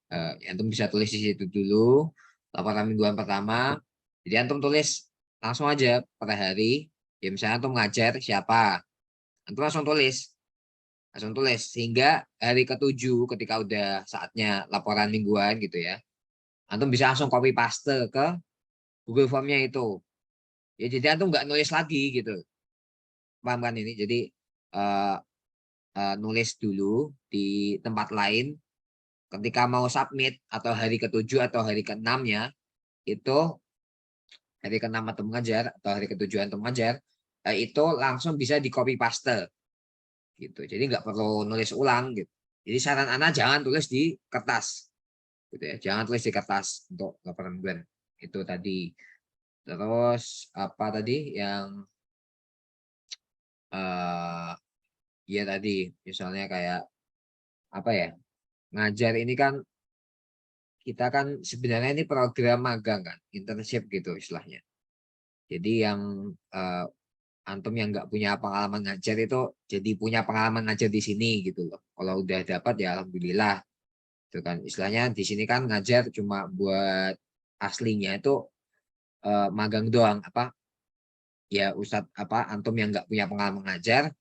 Antum bisa tulis di situ dulu laporan mingguan pertama. Jadi antum tulis langsung aja pada hari, ya misalnya antum ngajar siapa, antum langsung tulis sehingga hari ke-7 ketika udah saatnya laporan mingguan gitu ya, antum bisa langsung copy paste ke Google Form-nya itu. Ya jadi antum nggak nulis lagi gitu. Paham kan ini? Jadi nulis dulu di tempat lain, ketika mau submit atau hari ke-7 atau hari ke-6-nya itu, hari ke-6 atau mengajar atau hari ke-7 atau mengajar, itu langsung bisa di copy paste gitu. Jadi nggak perlu nulis ulang gitu. Jadi saran Ana jangan tulis di kertas gitu ya. Jangan tulis di kertas untuk laporan mingguan. Itu tadi. Terus apa tadi yang ya tadi misalnya kayak apa ya? Ngajar ini kan, kita kan sebenarnya ini program magang kan, internship gitu istilahnya. Jadi yang antum yang nggak punya pengalaman ngajar itu jadi punya pengalaman ngajar di sini gitu loh. Kalau udah dapat ya alhamdulillah. Itu kan istilahnya di sini kan ngajar cuma buat aslinya itu magang doang, apa ya Ustadz apa antum yang nggak punya pengalaman ngajar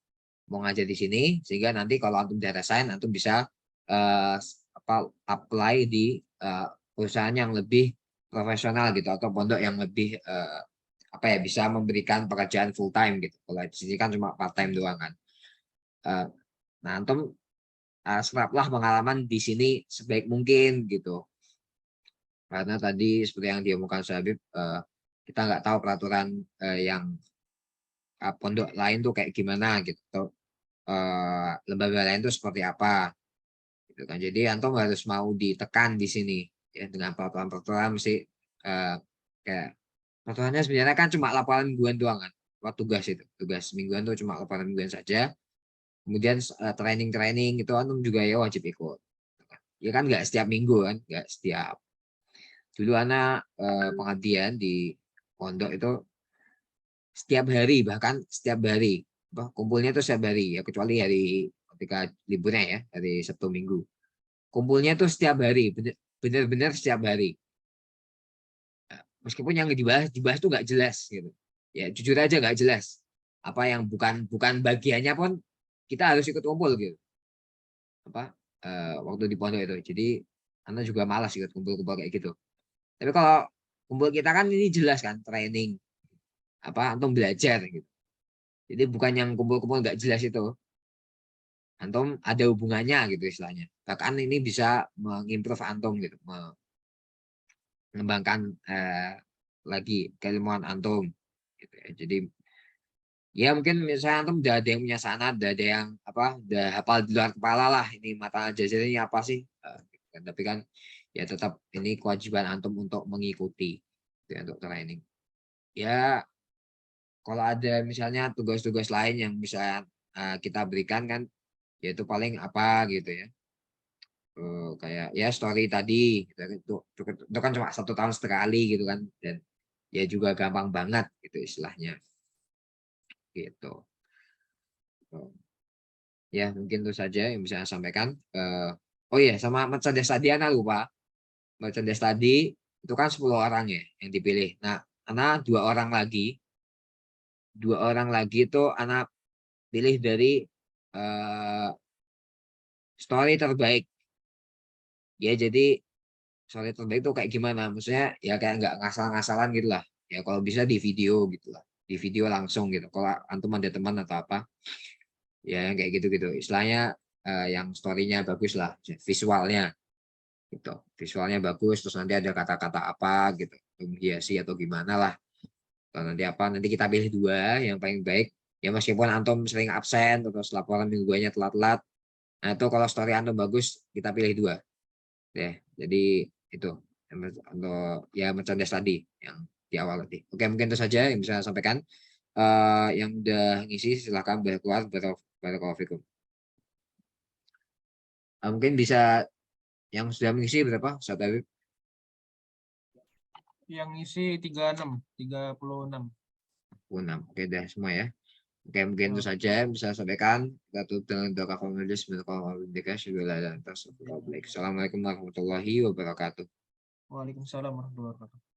mau ngajar di sini, sehingga nanti kalau antum udah resign antum bisa apply di perusahaan yang lebih profesional gitu, atau pondok yang lebih apa ya, bisa memberikan pekerjaan full time gitu. Kalau di sini kan cuma part time doang kan. Nah antum seraplah pengalaman di sini sebaik mungkin gitu. Karena tadi seperti yang diomongkan Habib, kita nggak tahu peraturan yang pondok lain tuh kayak gimana gitu, atau lembaga lain tuh seperti apa gitu kan. Jadi antum harus mau ditekan di sini ya dengan peraturan-peraturan, mesti kayak peraturannya sebenarnya kan cuma laporan mingguan doang kan. tugas itu. Tugas mingguan tuh cuma laporan mingguan saja. Kemudian training-training itu antum juga ya wajib ikut. Ya kan nggak setiap minggu kan, nggak setiap. Dulu anak pengabdian di pondok itu setiap hari, bahkan setiap hari. Kumpulnya itu setiap hari, ya kecuali hari ketika liburnya ya, hari Sabtu Minggu. Kumpulnya tuh setiap hari, benar-benar setiap hari. Meskipun yang dibahas tuh nggak jelas gitu. Ya jujur aja nggak jelas. Apa yang bukan bagiannya pun kita harus ikut kumpul gitu. Waktu di pondok itu. Jadi Anda juga malas ikut kumpul-kumpul kayak gitu. Tapi kalau kumpul kita kan ini jelas kan, training antum belajar gitu. Jadi bukan yang kumpul-kumpul nggak jelas itu. Antum ada hubungannya gitu istilahnya. Bahkan ini bisa mengimprove antum gitu, mengembangkan lagi keilmuan antum gitu ya. Jadi ya mungkin misalnya antum udah ada yang punya sanad, udah ada yang udah hafal di luar kepala lah ini mata jajar ini apa sih. Tapi kan ya tetap ini kewajiban antum untuk mengikuti gitu, untuk training. Ya kalau ada misalnya tugas-tugas lain yang bisa kita berikan kan, yaitu paling gitu ya. Kayak ya story tadi gitu, itu kan cuma 1 tahun sekali gitu kan, dan ya juga gampang banget gitu istilahnya gitu. Ya mungkin itu saja yang bisa saya sampaikan. Oh iya, sama merchandise tadi Ana lupa. Merchandise tadi itu kan 10 orang ya yang dipilih. Nah, Ana 2 orang lagi itu Ana pilih dari story terbaik. Ya jadi story terbaik itu kayak gimana? Maksudnya ya kayak nggak ngasal-ngasalan gitu lah. Ya kalau bisa di video gitu lah. Di video langsung gitu. Kalau antum ada teman atau apa, ya kayak gitu-gitu. Istilahnya yang story-nya bagus lah, visualnya gitu. Visualnya bagus, terus nanti ada kata-kata apa gitu, menghiasi atau gimana lah. Kalau nanti nanti kita pilih 2 yang paling baik. Ya meskipun antum sering absen terus laporan mingguannya telat-telat, nah itu kalau story antum bagus kita pilih 2 ya. Jadi itu untuk ya merchandise tadi yang di awal tadi. Oke, mungkin itu saja yang bisa saya sampaikan. Yang udah ngisi silahkan keluar. Barakallahu fikum. Mungkin bisa yang sudah mengisi berapa Ustaz Habib? Yang ngisi 36. Oke deh semua ya. Oke, mungkin itu saja yang bisa saya sampaikan. Kita tutup dengan doa kafaratul majlis. Assalamualaikum warahmatullahi wabarakatuh. Waalaikumsalam warahmatullahi wabarakatuh.